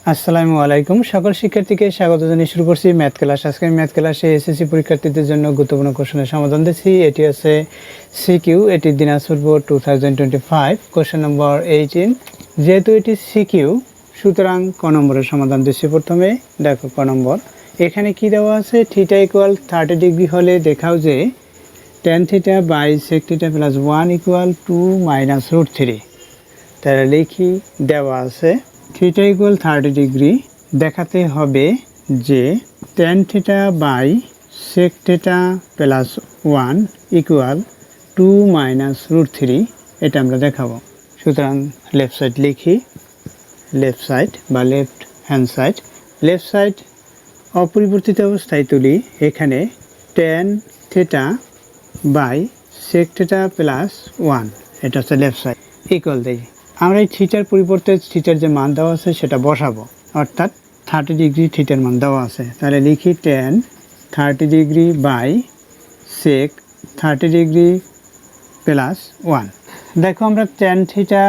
আসসালামু আলাইকুম। সকল শিক্ষার্থীকে স্বাগত জানিয়ে শুরু করছি ম্যাথ ক্লাস। আজকে ম্যাথ ক্লাসে এসএসসি পরীক্ষার্থীদের জন্য গুরুত্বপূর্ণ কোশ্চেনের সমাধান দিচ্ছি। এটি আছে সিকিউ, এটি দিনাজপুর বোর্ড 2025, কোশ্চেন নম্বর 18। যেহেতু এটি সিকিউ, সুতরাং ক নম্বরের সমাধান দিচ্ছি। প্রথমে দেখো ক নম্বর, এখানে কি দেওয়া আছে, থিটা ইকুয়াল 30 ডিগ্রি হলে দেখাও যে tan theta by sec theta plus 1 equal 2 minus root 3। তাহলে লিখি, দেওয়া আছে থিটা ইকুয়াল 30 ডিগ্রি, দেখাতে হবে যে tan theta by sec theta plus 1 equal 2 minus root 3, এটা আমরা দেখাবো। সুতরাং লেফট সাইড লিখি, লেফট সাইড বা left hand side, left side অপরিবর্তিত অবস্থায় তুলি। এখানে tan theta by sec theta plus 1, এটা হচ্ছে লেফট সাইড, ইকুয়াল দিই। আমরা এই থিটার পরিবর্তে থিটার যে মান দেওয়া আছে সেটা বসাবো, অর্থাৎ 30 ডিগ্রি থিটার মান দেওয়া আছে। তাহলে লিখি tan 30 degree by sec 30 degree plus 1। দেখো আমরা tan থিটা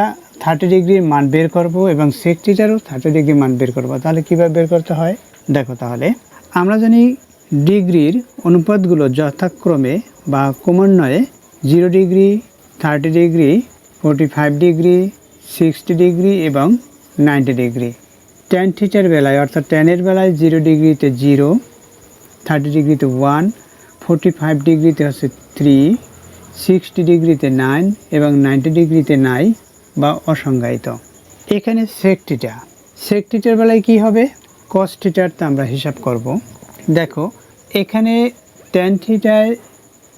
30 ডিগ্রির মান বের করব এবং sec থিটারও 30 ডিগ্রি মান বের করব। তাহলে কীভাবে বের করতে হয় দেখো। তাহলে আমরা জানি ডিগ্রির অনুপাতগুলো যথাক্রমে বা ক্রমান্বয়ে 0 ডিগ্রি, 30 ডিগ্রি, 45 ডিগ্রি, 60 ডিগ্রি এবং 90 ডিগ্রি। tan থিটার বেলায় অর্থাৎ ট্যানের বেলায় 0 ডিগ্রিতে 0, 30 ডিগ্রিতে 1, 45 ডিগ্রিতে হচ্ছে 3, 60 ডিগ্রিতে 9 এবং 90 ডিগ্রিতে নাই বা অসংজ্ঞায়িত। এখানে sec থিটা, sec থিটার বেলায় কি হবে, cos থিটার তা আমরা হিসাব করব। দেখো এখানে tan থিটায়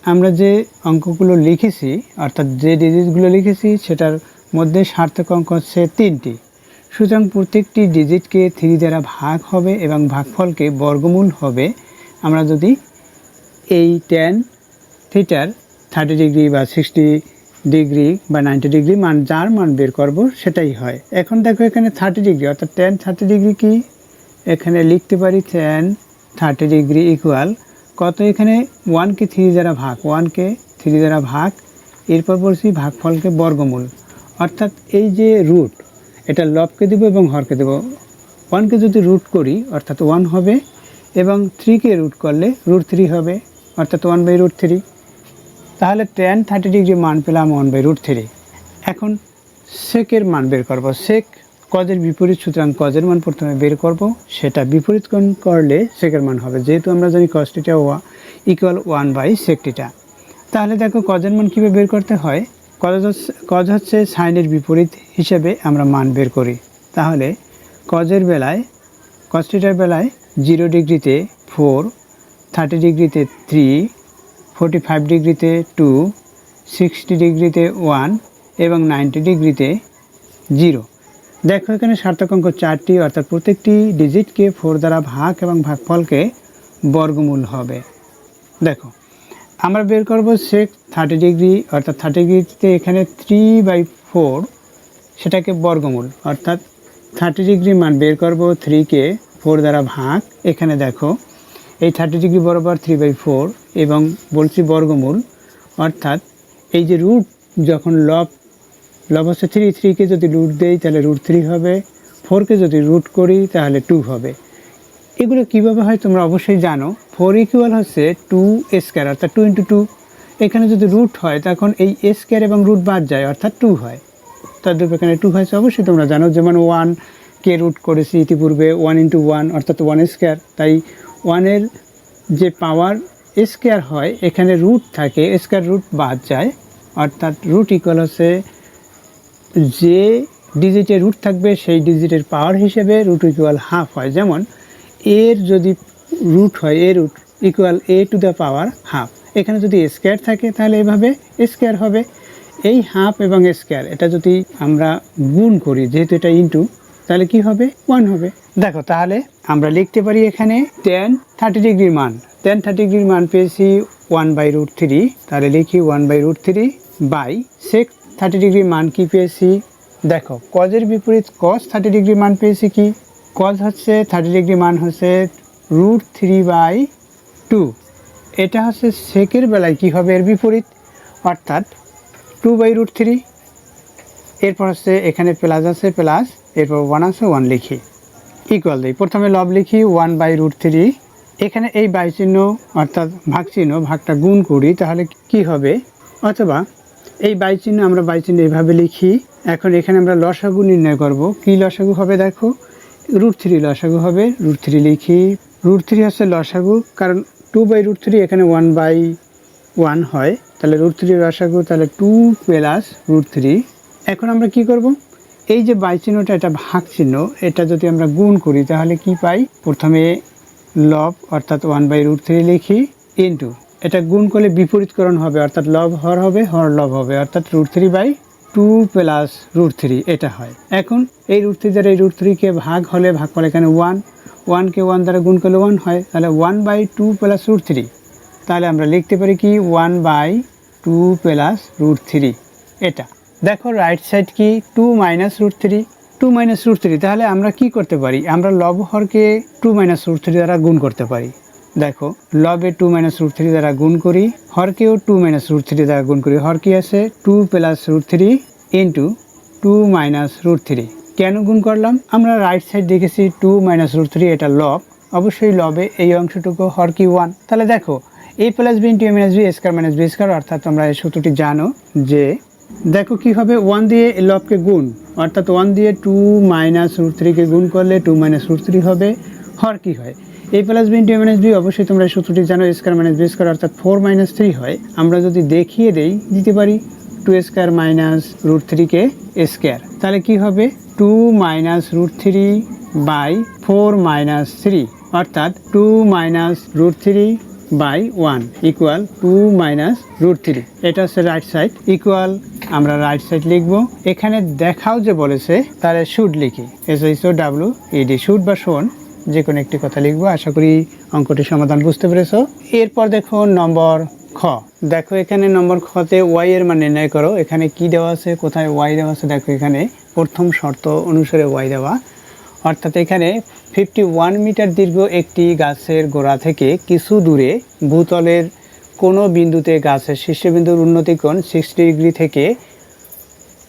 আমরা যে অঙ্কগুলো লিখেছি, অর্থাৎ যে ডিজিটগুলো লিখেছি সেটার মধ্যে সার্থক অঙ্ক হচ্ছে 3টি। সুতরাং প্রত্যেকটি ডিজিটকে 3 দ্বারা ভাগ হবে এবং ভাগফলকে বর্গমূল হবে। আমরা যদি এই tan থিটার 30 ডিগ্রি বা 60 ডিগ্রি বা 90 ডিগ্রি মান, যার মান বের করব সেটাই হয়। এখন দেখো এখানে 30 ডিগ্রি অর্থাৎ tan 30 ডিগ্রি কি, এখানে লিখতে পারি tan 30 ডিগ্রি ইকুয়াল কত, এখানে 1কে 3 দ্বারা ভাগ, 1কে 3 দ্বারা ভাগ, এরপর বলছি ভাগফলকে বর্গমূল, অর্থাৎ এই যে রুট, এটা লবকে দেব এবং হরকে দেব। 1কে যদি রুট করি অর্থাৎ 1 হবে এবং 3কে রুট করলে রুট 3 হবে, অর্থাৎ 1/√3। তাহলে tan 30 ডিগ্রি মান পেলাম 1/√3। এখন সেকের মান বের করব। সেক কজের বিপরীত, সুতরাং কজের মান প্রথমে বের করব, সেটা বিপরীত করলে সেকের মান হবে। যেহেতু আমরা জানি cos theta equal 1/sec theta. তাহলে দেখো কজের মান কীভাবে বের করতে হয়, কজ হচ্ছে সাইনের বিপরীত হিসেবে আমরা মান বের করি। তাহলে কজের বেলায়, cos থিটার বেলায় 0 ডিগ্রিতে 4, 30 ডিগ্রিতে 3, 45 ডিগ্রিতে 2, 60 ডিগ্রিতে 1 এবং 90 ডিগ্রিতে 0। দেখো এখানে সার্থক অঙ্ক 4টি, অর্থাৎ প্রত্যেকটি ডিজিটকে 4 দ্বারা ভাগ এবং ভাগফলকে বর্গমূল হবে। দেখো আমরা বের করব sec 30 ডিগ্রি, অর্থাৎ 30 ডিগ্রিতে এখানে 3/4, সেটাকে বর্গমূল, অর্থাৎ 30 ডিগ্রি মান বের করব, 3কে 4 দ্বারা ভাগ। এখানে দেখো এই 30 ডিগ্রি বরাবর 3/4 এবং বলছি বর্গমূল, অর্থাৎ এই যে রুট, যখন লব হচ্ছে 3কে যদি রুট দেই তাহলে √3 হবে, 4কে যদি রুট করি তাহলে 2 হবে। এগুলো কিভাবে হয় তোমরা অবশ্যই জানো। 4 ইকুয়াল হচ্ছে 2 স্কয়ার, অর্থাৎ 2 × 2। এখানে যদি রুট হয় তখন এই স্কয়ার এবং রুট বাদ যায়, অর্থাৎ 2 হয়। তাদের এখানে 2 হয়েছে অবশ্যই তোমরা জানো। যেমন 1কে রুট করেছি ইতিপূর্বে, 1 × 1 অর্থাৎ 1 স্কয়ার। তাই 1-এর যে পাওয়ার স্কয়ার হয়, এখানে রুট থাকে, স্কয়ার রুট বাদ যায়, অর্থাৎ রুট ইকুয়াল হচ্ছে যে ডিজিটে রুট থাকবে সেই ডিজিটের পাওয়ার হিসেবে রুট ইকুয়াল হাফ হয়। যেমন এর যদি রুট হয়, a root equal a to the power half. এখানে যদি স্কয়ার থাকে তাহলে এভাবে স্কয়ার হবে। এই হাফ এবং স্কয়ার এটা যদি আমরা গুণ করি, যেহেতু এটা ইনটু, তাহলে কি হবে, 1 হবে। দেখো তাহলে আমরা লিখতে পারি এখানে tan 30 ডিগ্রির মান, tan 30 ডিগ্রির মান পেয়েছি 1/√3। তাহলে লিখি 1/√3 বাই sec 30 ডিগ্রির মান কি পেয়েছি, দেখো কজের বিপরীত cos 30 ডিগ্রির মান পেয়েছি কি, cos হচ্ছে 30 ডিগ্রি মান হচ্ছে √3/2। এটা হচ্ছে সেকের বেলায় কি হবে, এর বিপরীত, অর্থাৎ 2/√3। এরপর হচ্ছে এখানে প্লাস আছে প্লাস, এরপর 1 আছে 1 লিখি। ইকুয়াল দিই। প্রথমে লব লিখি 1/√3, এখানে এই বাই চিহ্ন অর্থাৎ ভাগ চিহ্ন, ভাগটা গুণ করি তাহলে কি হবে, অথবা এই বাই চিহ্ন আমরা বাই চিহ্ন এইভাবে লিখি। এখন এখানে আমরা লসাগু নির্ণয় করব। কি লসাগু হবে দেখো, √3 লসাগু হবে। √3 লিখি, √3 হচ্ছে লসাগু, কারণ 2/√3 এখানে 1/1 হয়, তাহলে √3 লসাগু, তাহলে 2 + √3। এখন আমরা কি করব, এই যে বাই চিহ্নটা এটা ভাগ চিহ্ন, এটা যদি আমরা গুণ করি তাহলে কি পাই, প্রথমে লব অর্থাৎ 1/√3 লিখি, ইন্টু এটা গুণ করলে বিপরীতকরণ হবে, অর্থাৎ লব হর হবে, হর লব হবে, অর্থাৎ √3/2 + √3 এটা হয়। এখন এই √3 দ্বারা এই √3কে ভাগ হলে ভাগফল এখানে 1কে 1 দ্বারা গুণ করলে 1 হয়, তাহলে 1/2 + √3, তাহলে আমরা লিখতে পারি কি 1/2 + √3 এটা। দেখো রাইট সাইড কি 2 - √3, 2 - √3, তাহলে আমরা কি করতে পারি, আমরা লব হরকে 2 - √3 দ্বারা গুণ করতে পারি। দেখো লবে 2 - √3 দ্বারা গুণ করি, হরকেও 2 - √3 দ্বারা গুণ করি। হর কি আছে 2 + √3 ইন্টু 2 - √3। কেন গুণ করলাম, আমরা রাইট সাইড দেখেছি 2 - √3 এটা লব, অবশ্যই লবে এই অংশটুকু হর কি 1, তাহলে দেখো a + b × a - b square - b square, অর্থাৎ তোমরা এই সূত্রটি জানো যে দেখো কি হবে, 1 দিয়ে লবকে গুণ, অর্থাৎ 1 দিয়ে 2 - √3কে গুণ করলে 2 - √3 হবে। হর কি হয় a + b × a - b, অবশ্যই তোমরা এই সূত্রটি জানো, স্কয়ার - b স্কয়ার, অর্থাৎ 4 - 3 হয়। আমরা যদি দেখিয়ে দিতে পারি 2 স্কয়ার - √3কে স্কয়ার, তাহলে কি হবে 2 - √3/4 - 3, অর্থাৎ 2 - √3/1 ইকুয়াল 2 - √3। এটা হচ্ছে রাইট সাইড, ইকুয়াল আমরা রাইট সাইড লিখবো। এখানে দেখাও যে বলেছে, তাহলে শুড লিখি, SHOWED, শুড বা শোন, যে কোনো একটি কথা লিখবো। আশা করি অঙ্কটির সমাধান বুঝতে পেরেছো। এরপর দেখো নম্বর খ। দেখো এখানে নম্বর খতে ওয়াই এর মান নির্ণয় করো। এখানে কি দেওয়া আছে, কোথায় ওয়াই দেওয়া আছে, দেখো এখানে প্রথম শর্ত অনুসারে ওয়াই দেওয়া, অর্থাৎ এখানে 51 মিটার দীর্ঘ একটি গাছের গোড়া থেকে কিছু দূরে ভূতলের কোনো বিন্দুতে গাছের শীর্ষবিন্দুর উন্নতিকোণ 60 ডিগ্রি থেকে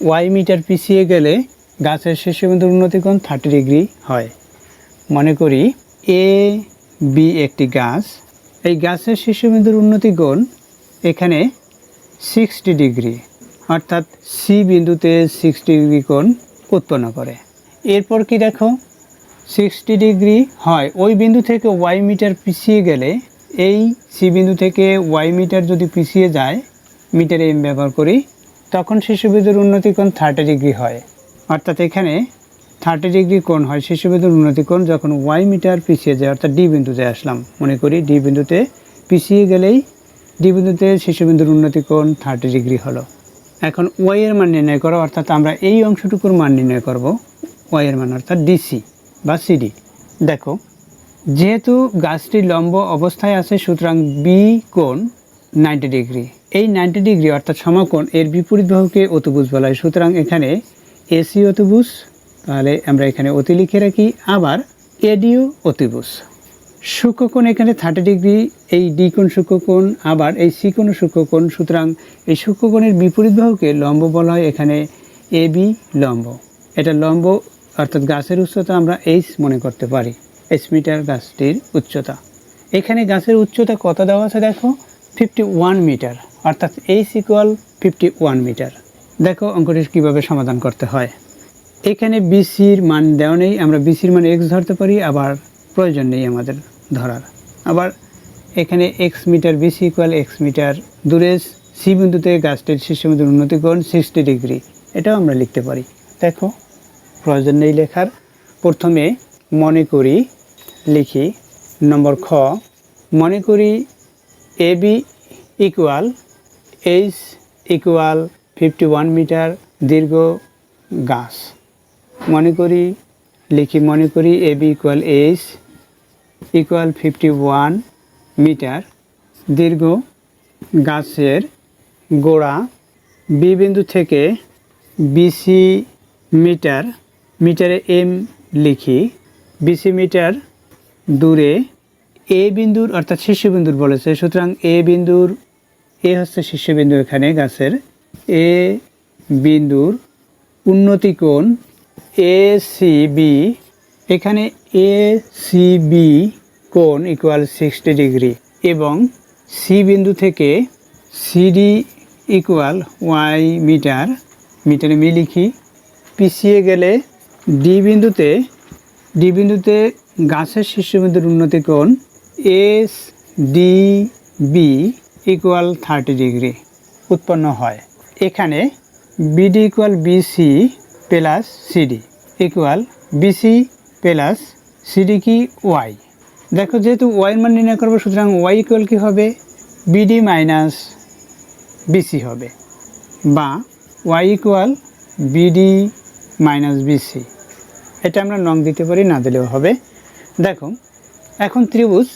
ওয়াই মিটার পিছিয়ে গেলে গাছের শীর্ষবিন্দুর উন্নতিকোণ 30 ডিগ্রি হয়। মনে করি এ বি একটি গাছ, এই গাছের শীর্ষবিন্দুর উন্নতিকোণ এখানে 60 ডিগ্রি, অর্থাৎ সি বিন্দুতে 60 ডিগ্রি কোণ উৎপন্ন করে। এরপর কি দেখো 60 ডিগ্রি হয় ওই বিন্দু থেকে ওয়াই মিটার পিছিয়ে গেলে, এই সি বিন্দু থেকে ওয়াই মিটার যদি পিছিয়ে যায়, মিটারে এম ব্যবহার করি, তখন শীর্ষবিন্দুর উন্নতিকোণ 30 ডিগ্রি হয়। অর্থাৎ এখানে 30 ডিগ্রি কোণ হয় শীর্ষবিন্দুর উন্নতিকোণ যখন ওয়াই মিটার পিছিয়ে যায়, অর্থাৎ ডি বিন্দুতে আসলাম। মনে করি ডি বিন্দুতে পিছিয়ে গেলেই ডি বিন্দুতে শীর্ষবিন্দুর উন্নতিকোণ 30 ডিগ্রি হলো। এখন ওয়াই এর মান নির্ণয় করো, অর্থাৎ আমরা এই অংশটুকুর মান নির্ণয় করব, ওয়াই এর মান অর্থাৎ ডিসি বা সিডি। দেখো যেহেতু গাছটি লম্ব অবস্থায় আছে, সুতরাং বি কোণ 90 ডিগ্রি। এই 90 ডিগ্রি অর্থাৎ সমকোণ, এর বিপরীত বাহুকে অতিভুজ বলা হয়। সুতরাং এখানে এসি অতিভুজ, তাহলে আমরা এখানে অতি লিখে রাখি, আবার এডিও অতিভুজ। সূক্ষ্মকোণ এখানে 30 ডিগ্রি, এই ডি কোণ সূক্ষ্মকোণ, আবার এই সি কোণ সূক্ষ্মকোণ। সুতরাং এই সূক্ষ্মকোণের বিপরীত বাহুকে লম্ব বলা হয়, এখানে এ বি লম্ব। এটা লম্ব, অর্থাৎ গাছের উচ্চতা আমরা এইচ মনে করতে পারি, এইচ মিটার গাছটির উচ্চতা। এখানে গাছের উচ্চতা কত দেওয়া আছে দেখো 51 মিটার, অর্থাৎ এইচ ইকুয়াল 51 মিটার। দেখো অঙ্কটি কীভাবে সমাধান করতে হয়। এখানে বিসির মান দেওয়া নেই, আমরা বিসির মান এক্স ধরতে পারি, আবার প্রয়োজন নেই আমাদের ধরার। আবার এখানে x metre, BC equal x metre. দূরে সি বিন্দুতে গাছটির শীর্ষবিন্দুর উন্নতিকোণ 60 ডিগ্রি, এটাও আমরা লিখতে পারি। দেখো প্রয়োজন নেই লেখার। প্রথমে মনে করি লিখি নম্বর খ, মনে করি A B equal H equal 51 metre দীর্ঘ গাছ। মনে করি লিখি, মনে করি A B equal H equal 51 metre দীর্ঘ গাছের গোড়া বি বিন্দু থেকে বিসি মিটার, মিটারে এম লিখি, বিসি মিটার দূরে এ বিন্দুর, অর্থাৎ শীর্ষবিন্দুর বলেছে, সুতরাং এ বিন্দুর, এ হচ্ছে শীর্ষবিন্দু এখানে গাছের, এ বিন্দুর উন্নতিকোণ এ সি বি এখানে এ সি বি কোণ ইকুয়াল 60 ডিগ্রি এবং সি বিন্দু থেকে সিডি ইকুয়াল ওয়াই মিটার, মিটারে মি লিখি। পিছিয়ে গেলে ডি বিন্দুতে গাছের শীর্ষবিন্দুর উন্নতি কোণ S D B equal 30 degree উৎপন্ন হয়। এখানে BD equal BC plus CD equal BC plus CD কি ওয়াই। দেখো যেহেতু ওয়াইয়ের মান নির্ণয় করবো, সুতরাং ওয়াই ইকুয়াল কী হবে, বিডি মাইনাস বিসি হবে, বা Y equal BD minus BC. এটা আমরা নং দিতে পারি, না দিলেও হবে। দেখো এখন ত্রিভুজ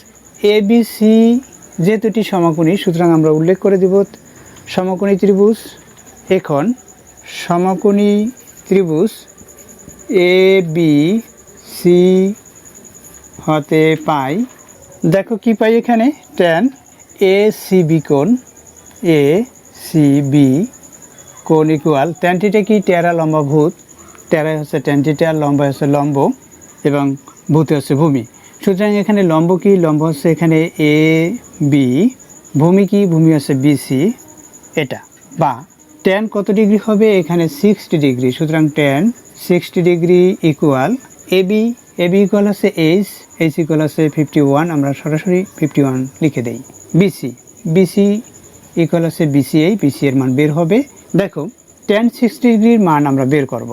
এ বি সি যেহেতু এটি সমকোণী, সুতরাং আমরা উল্লেখ করে দেব সমকোণী ত্রিভুজ। এখন সমকোণী ত্রিভুজ এ বি সি হতে পাই, দেখো কি পাই এখানে, ট্যান এ সি বি কোণ, এ সি বি কোণ ইকুয়াল ট্যান থিটা কি, টেরা লম্বা ভূত, টেরা হচ্ছে ট্যান থিটা, লম্বা হচ্ছে লম্ব এবং ভূতে হচ্ছে ভূমি। সুতরাং এখানে লম্ব কি, লম্ব হচ্ছে এখানে এ বি, ভূমি কি, ভূমি হচ্ছে বিসি। এটা বা ট্যান কত ডিগ্রি হবে, এখানে 60 ডিগ্রি। সুতরাং tan 60 degree equal AB, AB equal হচ্ছে এইচ ইকুয়াল হচ্ছে 51, আমরা সরাসরি 51 লিখে দেই। বিসি, বিসি ইকুয়াল হচ্ছে বিসিএ, বিসি এর মান বের হবে। দেখো ট্যান 60 ডিগ্রির মান আমরা বের করব।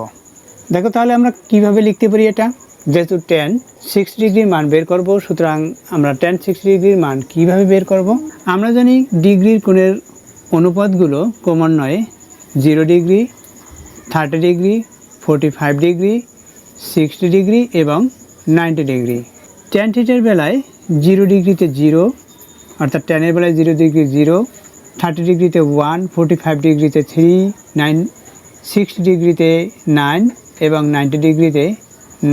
দেখো তাহলে আমরা কিভাবে লিখতে পারি এটা, যেহেতু ট্যান 60 ডিগ্রির মান বের করব, সুতরাং আমরা ট্যান 60 ডিগ্রির মান কিভাবে বের করব। আমরা জানি ডিগ্রির কোণের অনুপাতগুলো ক্রমান্বয়ে 0 ডিগ্রি, 30 ডিগ্রি, 45 ডিগ্রি, 60 ডিগ্রি এবং 90 ডিগ্রি। ট্যান থিটার বেলায় 0 ডিগ্রিতে 0, অর্থাৎ ট্যানের বেলায় 0 ডিগ্রি 0, 30 ডিগ্রিতে 1, 45 ডিগ্রিতে 3, 60 ডিগ্রিতে 9 এবং 90 ডিগ্রিতে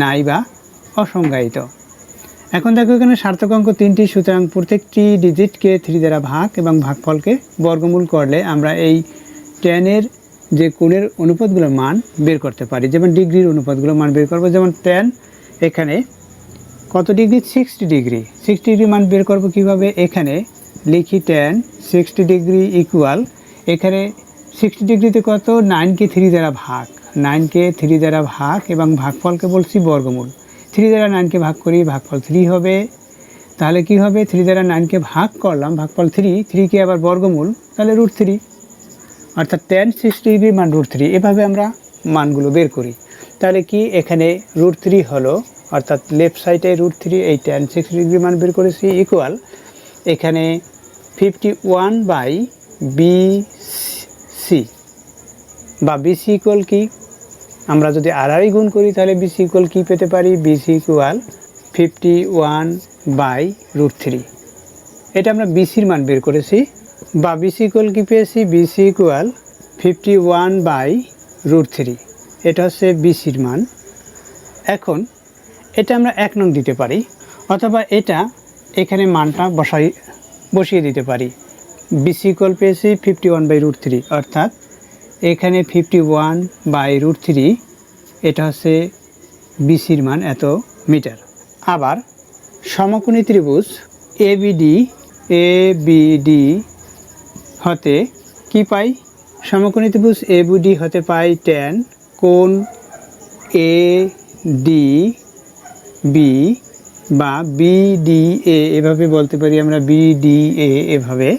নাই বা অসংজ্ঞায়িত। এখন দেখো এখানে সার্থক অঙ্ক 3টি, সুতরাং প্রত্যেকটি ডিজিটকে 3 দ্বারা ভাগ এবং ভাগফলকে বর্গমূল করলে আমরা এই ট্যানের যে কোণের অনুপাতগুলোর মান বের করতে পারি। যেমন ডিগ্রির অনুপাতগুলোর মান বের করবো, যেমন ট্যান এখানে কত ডিগ্রি, 60 ডিগ্রি, 60 ডিগ্রি মান বের করবো কিভাবে, এখানে লিখি ট্যান 60 ডিগ্রি ইকুয়াল, এখানে 60 ডিগ্রিতে কত, 9কে 3 দ্বারা ভাগ, 9কে 3 দ্বারা ভাগ এবং ভাগফলকে বলছি বর্গমূল। 3 দ্বারা 9কে ভাগ করি, ভাগফল 3 হবে। তাহলে কি হবে, 3 দ্বারা 9কে ভাগ করলাম, ভাগফল 3, 3কে আবার বর্গমূল, তাহলে √3, অর্থাৎ ট্যান 60 ডিগ্রির মান √3। এভাবে আমরা মানগুলো বের করি। তাহলে কি এখানে √3 হলো, অর্থাৎ লেফট সাইডে √3, এই ট্যান 60 ডিগ্রি মান বের করেছি ইকুয়াল এখানে 51/BC, বা BC ইকুয়াল কি, আমরা যদি আড়াআড়ি গুণ করি তাহলে BC ইকুয়াল কি পেতে পারি, BC ইকুয়াল 51/√3। এটা আমরা BCর মান বের করেছি, বা BC ইকুয়াল কি পেয়েছি, BC ইকুয়াল 51/√3, এটা হচ্ছে BCর মান। এখন এটা আমরা 1 নং দিতে পারি, অথবা এটা এখানে মানটা বসিয়ে দিতে পারি। BC ইকুয়াল পেয়েছি 51/√3, অর্থাৎ এখানে 51/√3, এটা হচ্ছে BCর মান, এত মিটার। আবার সমকোণী ত্রিভুজ ABD হতে কি পাই, সমকোণী ত্রিভুজ ABD হতে পাই ট্যান কোণ ADB বা BDA, এভাবে বলতে পারি আমরা, BDA এভাবে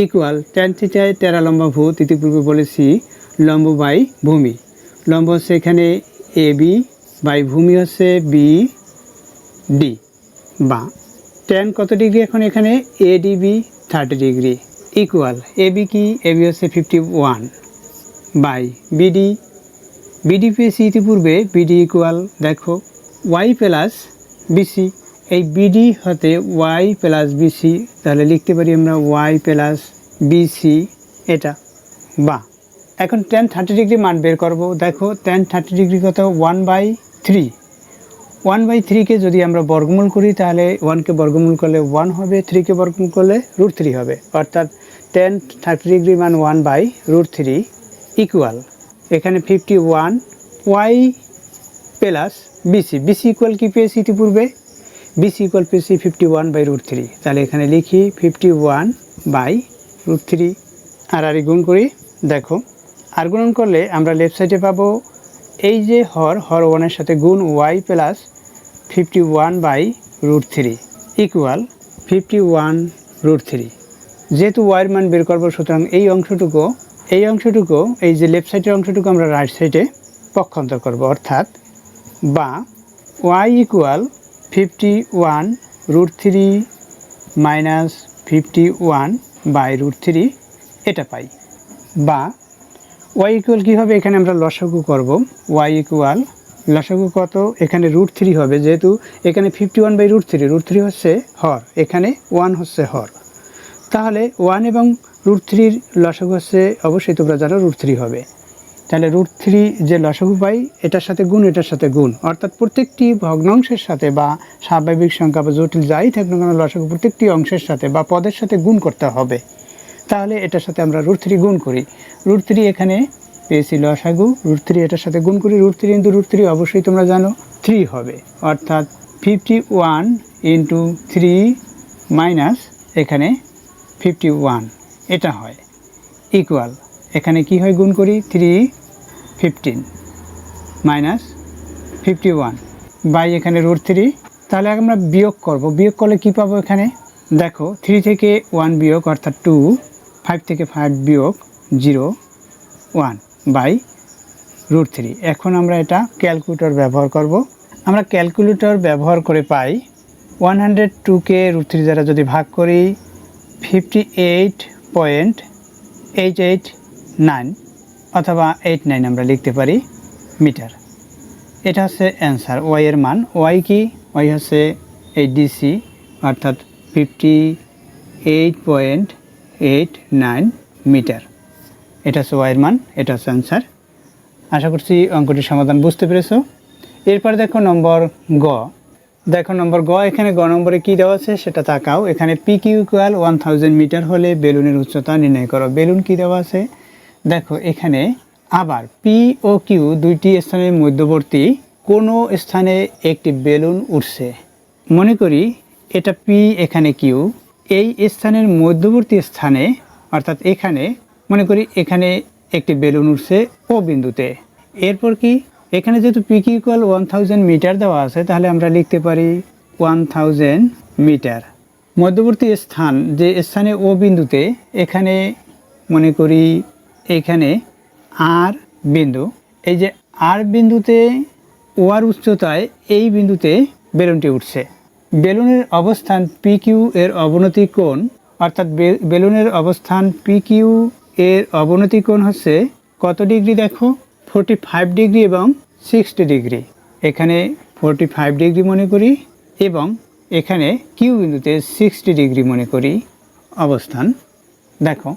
ইকুয়াল ট্যান থিটায় টেরা লম্বা ভূত, ইতিপূর্বে বলেছি লম্ব বাই ভূমি। লম্ব হচ্ছে এখানে AB বাই ভূমি হচ্ছে BD, বা ট্যান কত ডিগ্রি, এখন এখানে ADB 30 ডিগ্রি ইকুয়াল AB কি, AB হচ্ছে 51/BD পেয়েছি ইতিপূর্বে, BD ইকুয়াল দেখো Y প্লাস BC, এই BD হতে Y প্লাস BC, তাহলে লিখতে পারি আমরা Y প্লাস BC এটা। বা এখন ট্যান 30 ডিগ্রি মান বের করব। দেখো ট্যান 30 ডিগ্রি কত, 1/3, 1/3কে যদি আমরা বর্গমূল করি তাহলে 1কে বর্গমূল করলে 1 হবে, 3কে বর্গমূল করলে √3 হবে, অর্থাৎ ট্যান 30 ডিগ্রি মান 1/√3 ইকুয়াল এখানে 51, Y plus BC. BC equal কি পেয়েছি ইতিপূর্বে? বিসি ইকুয়াল পেয়েছি 51/√3। তাহলে এখানে লিখি 51/√3 আর গুণ করি। দেখো আর গুণন করলে আমরা লেফট সাইডে পাবো এই যে হর 1-এর সাথে গুণ y প্লাস 51/√3 ইকুয়াল 51√3। যেহেতু ওয়াইয়ের মান বের করবো, সুতরাং এই অংশটুকু এই যে লেফট সাইডের অংশটুকু আমরা রাইট সাইডে পক্ষান্তর করব, অর্থাৎ বা y ইকুয়াল 51√3 মাইনাস 51/√3 এটা পাই। বা y ইকুয়াল কী হবে, এখানে আমরা লসাগু করব। y ইকুয়াল লসাগু কত, এখানে √3 হবে, যেহেতু এখানে 51/√3, √3 হচ্ছে হর, এখানে 1 হচ্ছে হর। তাহলে 1 এবং √3 লসাগু হচ্ছে, অবশ্যই তোমরা জানো √3 হবে। তাহলে √3 যে লসাগু পাই, এটার সাথে গুণ, এটার সাথে গুণ, অর্থাৎ প্রত্যেকটি ভগ্নাংশের সাথে বা স্বাভাবিক সংখ্যা বা জটিল যাই থাক না কেন, লসাগু প্রত্যেকটি অংশের সাথে বা পদের সাথে গুণ করতে হবে। তাহলে এটার সাথে আমরা √3 গুণ করি। √3 এখানে পেয়েছি লসাগু, √3 এটার সাথে গুণ করি, √3 ইন্টু √3 অবশ্যই তোমরা জানো 3 হবে, অর্থাৎ 51 ইন্টু 3 মাইনাস এখানে 51 এটা হয় ইকুয়াল, এখানে কি হয় গুণ করি 315 মাইনাস 51 বাই এখানে √3। তাহলে আমরা বিয়োগ করব, বিয়োগ করলে কি পাবো, এখানে দেখো 3 থেকে 1 বিয়োগ অর্থাৎ 2, 5 থেকে 5 বিয়োগ 0, 1 বাই √3। এখন আমরা এটা ক্যালকুলেটর ব্যবহার করব। আমরা ক্যালকুলেটর ব্যবহার করে পাই 102কে √3 দ্বারা যদি ভাগ করি 58.889 অথবা 89 আমরা লিখতে পারি মিটার। এটা হচ্ছে অ্যান্সার। ওয়াই এর মান, ওয়াই কি, ওয়াই হচ্ছে এই ডিসি অর্থাৎ 58.89 মিটার। এটা হচ্ছে ওয়াইয়ের মান, এটা হচ্ছে অ্যান্সার। আশা করছি অঙ্কটির সমাধান বুঝতে পেরেছো। এরপর দেখো নম্বর গ। দেখো নম্বর গ, এখানে গ নম্বরে কী দেওয়া আছে সেটা তাকাও। এখানে পি কিউ ইকুয়াল 1000 মিটার হলে বেলুনের উচ্চতা নির্ণয় করো। বেলুন কী দেওয়া আছে দেখো, এখানে আবার পি ও কিউ দুইটি স্থানের মধ্যবর্তী কোনো স্থানে একটি বেলুন উঠছে। মনে করি এটা পি, এখানে কিউ, এই স্থানের মধ্যবর্তী স্থানে অর্থাৎ এখানে মনে করি এখানে একটি বেলুন উঠছে ও বিন্দুতে। এরপর কি, এখানে যেহেতু পি কিউ ইকুয়াল 1000 মিটার দেওয়া আছে, তাহলে আমরা লিখতে পারি 1000 মিটার। মধ্যবর্তী স্থান যে স্থানে ও বিন্দুতে, এখানে মনে করি এখানে আর বিন্দু, এই যে আর বিন্দুতে ও আর উচ্চতায় এই বিন্দুতে বেলুনটি উঠছে। বেলুনের অবস্থান পি কিউ এর অবনতি কোণ অর্থাৎ বেলুনের অবস্থান পি কিউ এর অবনতি কোণ হচ্ছে কত ডিগ্রি, দেখো 45 ডিগ্রি এবং 60 ডিগ্রি। এখানে 45 ডিগ্রি মনে করি এবং এখানে কিউ বিন্দুতে 60 ডিগ্রি মনে করি অবস্থান। দেখো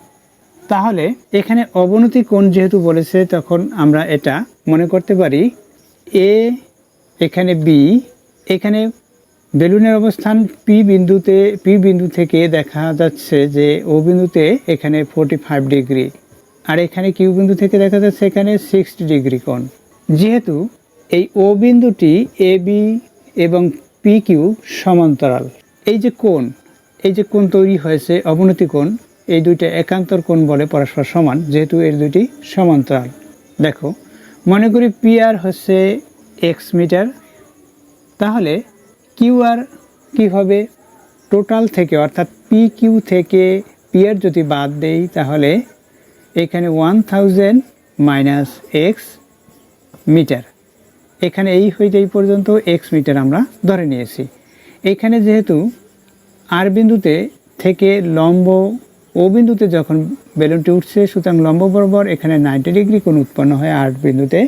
তাহলে এখানে অবনতি কোণ যেহেতু বলেছে, তখন আমরা এটা মনে করতে পারি এ, এখানে বি, এখানে বেলুনের অবস্থান পি বিন্দু থেকে দেখা যাচ্ছে যে ও বিন্দুতে এখানে 45 ডিগ্রি, আর এখানে কিউ বিন্দু থেকে দেখা যাচ্ছে এখানে 60 ডিগ্রি কোণ। যেহেতু এই ও বিন্দুটি এ বি এবং পি কিউ সমান্তরাল, এই যে কোণ তৈরি হয়েছে অবনতি কোণ, এই দুইটা একান্তর কোণ বলে, পরস্পর সমান, যেহেতু এর দুইটি সমান্তরাল। দেখো মনে করি পি আর হচ্ছে এক্স মিটার, তাহলে কিউ আর কী হবে, টোটাল থেকে অর্থাৎ পি কিউ থেকে পি আর যদি বাদ দেই, তাহলে এখানে 1000 মাইনাস এক্স মিটার, এখানে এই হইতে এই পর্যন্ত এক্স মিটার আমরা ধরে নিয়েছি। এখানে যেহেতু আর বিন্দুতে থেকে লম্ব ও বিন্দুতে যখন বেলুনটি উঠছে, সুতরাং লম্ব বরাবর এখানে 90 ডিগ্রি কোণ উৎপন্ন হয় আর বিন্দুতে,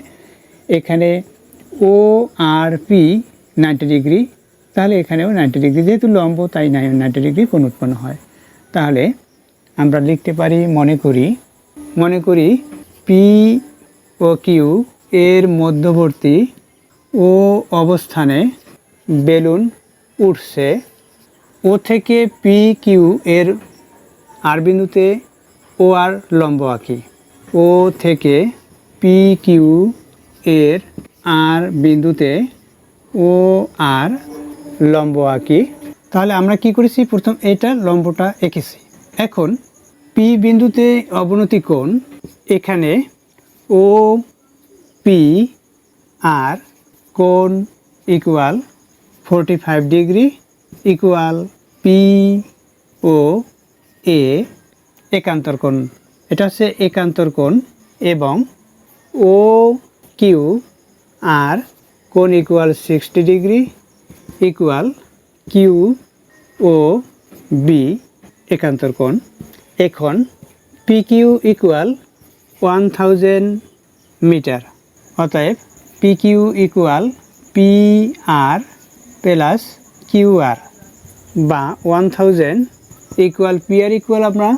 এখানে ও আর পি 90 ডিগ্রি, তাহলে এখানেও 90 ডিগ্রি, যেহেতু লম্ব তাই 90 ডিগ্রি কোণ উৎপন্ন হয়। তাহলে আমরা লিখতে পারি, মনে করি পি ও কিউ এর মধ্যবর্তী ও অবস্থানে বেলুন উঠছে। ও থেকে পি কিউ এর আর বিন্দুতে ও আর লম্ব আঁকি, ও থেকে পি কিউ এর আর বিন্দুতে ও আর লম্ব আঁকি। তাহলে আমরা কি করেছি, প্রথম এটা লম্বটা এঁকেছি। এখন পি বিন্দুতে অবনতি কোণ, এখানে ও পি আর কোণ ইকুয়াল 45 ডিগ্রি ইকুয়াল পি ও এ একান্তর কোণ, এটা হচ্ছে একান্তর কোণ, এবং ও কিউ আর কোণ ইকুয়াল 60 ডিগ্রি ইকুয়াল কিউ ও বি একান্তর কোণ। এখন পি কিউ ইকুয়াল 1000 মিটার, অতএব P Q equal P R plus Q R, বা 1000 ইকুয়াল পি আর ইকুয়াল আমরা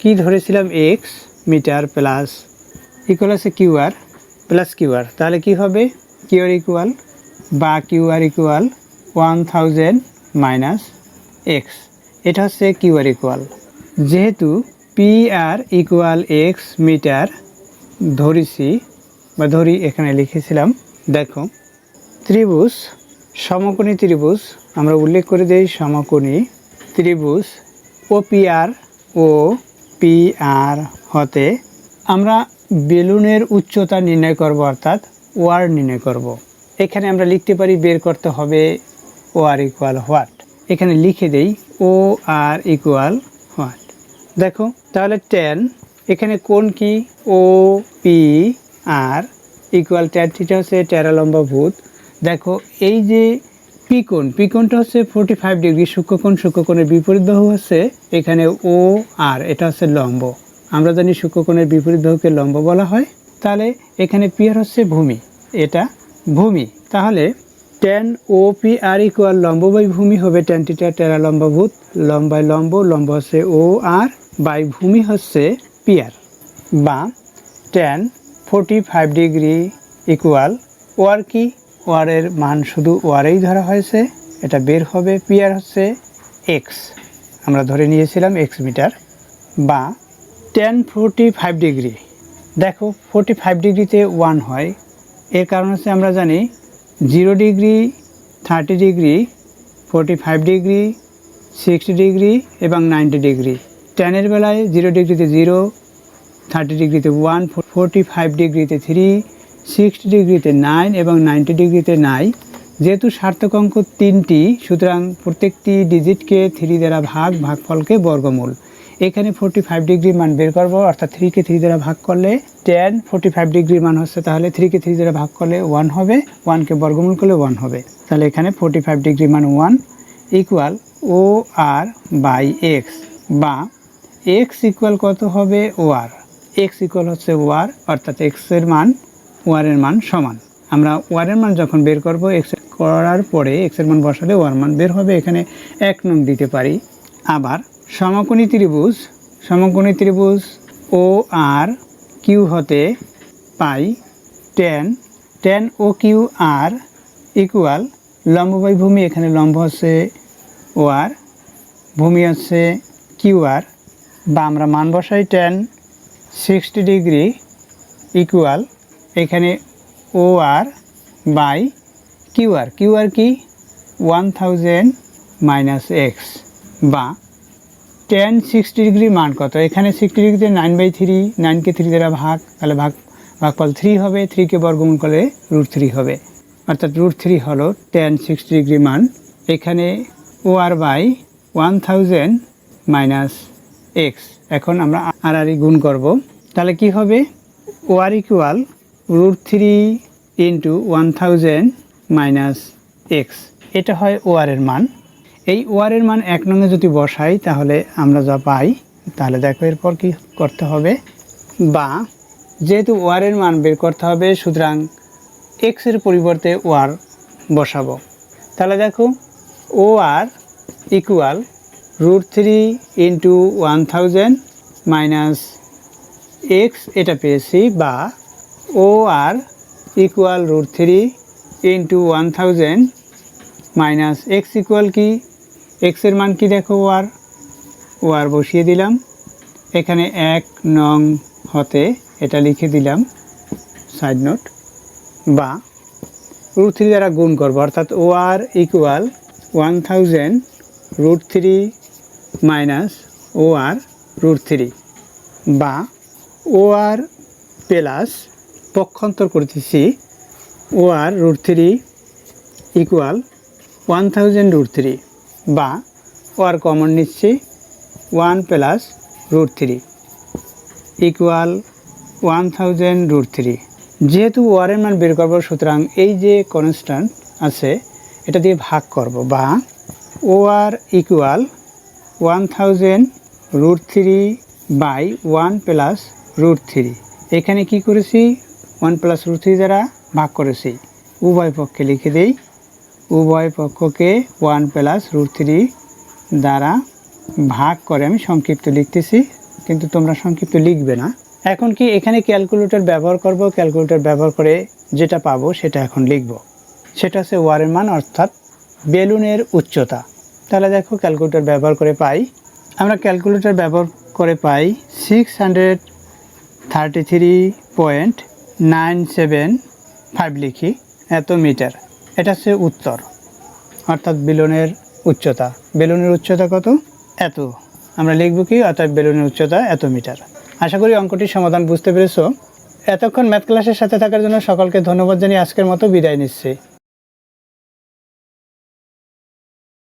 কি ধরেছিলাম এক্স মিটার প্লাস ইকুয়াল আছে Q R plus Q R. তাহলে কি হবে, কিউ আর ইকুয়াল বা Q R equal 1000 minus x, এটা হচ্ছে কিউ আর ইকুয়াল। যেহেতু P R equal x metre ধরেছি বা ধরি, এখানে লিখেছিলাম। দেখো ত্রিভুজ, সমকোণী ত্রিভুজ আমরা উল্লেখ করে দিই, সমকোণী ত্রিভুজ ও পি আর হতে আমরা বেলুনের উচ্চতা নির্ণয় করব, অর্থাৎ ওয়ার নির্ণয় করব। এখানে আমরা লিখতে পারি বের করতে হবে ও আর ইকুয়াল হোয়াট, এখানে লিখে দেই ও আর ইকুয়াল হোয়াট। দেখো তাহলে 10, এখানে কোণ কি O P R equal tan theta হচ্ছে টেরালম্ব ভূত। দেখো এই যে পি কোণটা হচ্ছে 45 ডিগ্রি, সূক্ষ্মকোণের বিপরীত বাহু হচ্ছে এখানে ও আর, এটা হচ্ছে লম্ব। আমরা জানি সূক্ষ্মকোণের বিপরীত বাহুকে লম্ব বলা হয়। তাহলে এখানে পি আর হচ্ছে ভূমি, এটা ভূমি। তাহলে tan O P R equal লম্ব বাই ভূমি হবে ট্যান থিটা টেরালম্ব ভূত, লম্ব বাই লম্ব, লম্ব হচ্ছে ও আর বাই ভূমি হচ্ছে পি আর, বা ট্যান 45 ডিগ্রি ইকুয়াল ওয়ার কি, ওয়ারের মান শুধু ওয়ারেই ধরা হয়েছে, এটা বের হবে। পি আর হচ্ছে এক্স, আমরা ধরে নিয়েছিলাম এক্স মিটার, বা ট্যান 45 ডিগ্রি। দেখো 45 ডিগ্রিতে 1 হয়, এর কারণ হচ্ছে আমরা জানি 0 ডিগ্রি, 30 ডিগ্রি, 45 ডিগ্রি, 60 ডিগ্রি এবং 90 ডিগ্রি। ট্যানের বেলায় 0 ডিগ্রিতে 0, 30 ডিগ্রিতে 1, 45 ডিগ্রিতে 3, 60 ডিগ্রিতে 9 এবং 90 ডিগ্রিতে 9। যেহেতু সার্থক অঙ্ক 3টি, সুতরাং প্রত্যেকটি ডিজিটকে 3 দ্বারা ভাগফলকে বর্গমূল। এখানে 45 ডিগ্রি মান বের করব, অর্থাৎ 3কে 3 দ্বারা ভাগ করলে ট্যান 45 ডিগ্রি মান হচ্ছে, তাহলে 3কে 3 দ্বারা ভাগ করলে 1 হবে, 1কে বর্গমূল করলে 1 হবে। তাহলে এখানে 45 ডিগ্রি মান 1 equal O R by x, বা এক্স ইকুয়াল কত হবে ও আর, এক্স ইকুয়াল হচ্ছে ওয়ার, অর্থাৎ এক্সের মান ওয়ারের মান সমান। আমরা ওয়ারের মান যখন বের করব, এক্স করার পরে এক্সের মান বসালে ওয়ার মান বের হবে, এখানে 1 নং দিতে পারি। আবার সমকোণী ত্রিভুজ ও আর কিউ হতে পাই tan O Q R equal লম্ব বাই ভূমি, এখানে লম্ব হচ্ছে ও আর, ভূমি হচ্ছে কিউ আর, বা আমরা মান বসাই ট্যান 60 ডিগ্রি ইকুয়াল এখানে ও আর বাই কিউ আর কি 1000 মাইনাস এক্স, বা ট্যান 60 ডিগ্রি মান কত, এখানে 60 ডিগ্রিতে 9/3, 9কে 3 দ্বারা ভাগ, তাহলে ভাগফল 3 হবে, 3কে বর্গমূল করলে √3 হবে, অর্থাৎ √3 হলো ট্যান 60 ডিগ্রি মান। এখানে ও আর বাই 1000 মাইনাস এক্স, এখন আমরা আর গুণ করব, তাহলে কি হবে O R equal √3 into 1000 minus x, এটা হয় ও আর এর মান। এই ও আর এর মান 1 নঙে যদি বসাই তাহলে আমরা যা পাই, তাহলে দেখো এরপর কি করতে হবে, বা যেহেতু ও আর এর মান বের করতে হবে, সুতরাং এক্সের পরিবর্তে ও আর বসাবো। তাহলে দেখো O R equal √3 into 1000 minus x, এটা পেয়েছি, বা O R equal √3 into 1000 minus x equal কি, এক্সের মান কি দেখো ও আর বসিয়ে দিলাম, এখানে 1 নং হতে এটা লিখে দিলাম সাইড নোট, বা √3 দ্বারা গুণ করব, অর্থাৎ OR ইকুয়াল 1000 √3 মাইনাস OR √3 বা OR প্লাস পক্ষান্তর করতেছি OR √3 ইকুয়াল 1000 √3 বা OR কমন নিচ্ছি 1 প্লাস √3 ইকুয়াল 1000 √3। যেহেতু OR এর মান বের করব, সুতরাং এই যে কনস্ট্যান্ট আছে এটা দিয়ে ভাগ করব বা OR ইকুয়াল 1000 √3 বাই 1 প্লাস √3। এখানে কি করেছি 1 প্লাস √3 দ্বারা ভাগ করেছি, উভয় পক্ষে লিখে দেই, উভয় পক্ষকে 1 প্লাস √3 দ্বারা ভাগ করে আমি সংক্ষিপ্ত লিখতেছি, কিন্তু তোমরা সংক্ষিপ্ত লিখবে না। এখন কি এখানে ক্যালকুলেটর ব্যবহার করব, ক্যালকুলেটর ব্যবহার করে যেটা পাবো সেটা এখন লিখব। সেটা হচ্ছে OR এর মান অর্থাৎ বেলুনের উচ্চতা। তাহলে দেখো ক্যালকুলেটর ব্যবহার করে পাই, আমরা ক্যালকুলেটর ব্যবহার করে পাই 633.975 লিখি এত মিটার। এটা হচ্ছে উত্তর, অর্থাৎ বেলুনের উচ্চতা। বেলুনের উচ্চতা কত? এত। আমরা লিখব কি, অর্থাৎ বেলুনের উচ্চতা এত মিটার। আশা করি অঙ্কটির সমাধান বুঝতে পেরেছো। এতক্ষণ ম্যাথ ক্লাসের সাথে থাকার জন্য সকলকে ধন্যবাদ জানিয়ে আজকের মতো বিদায় নিচ্ছি।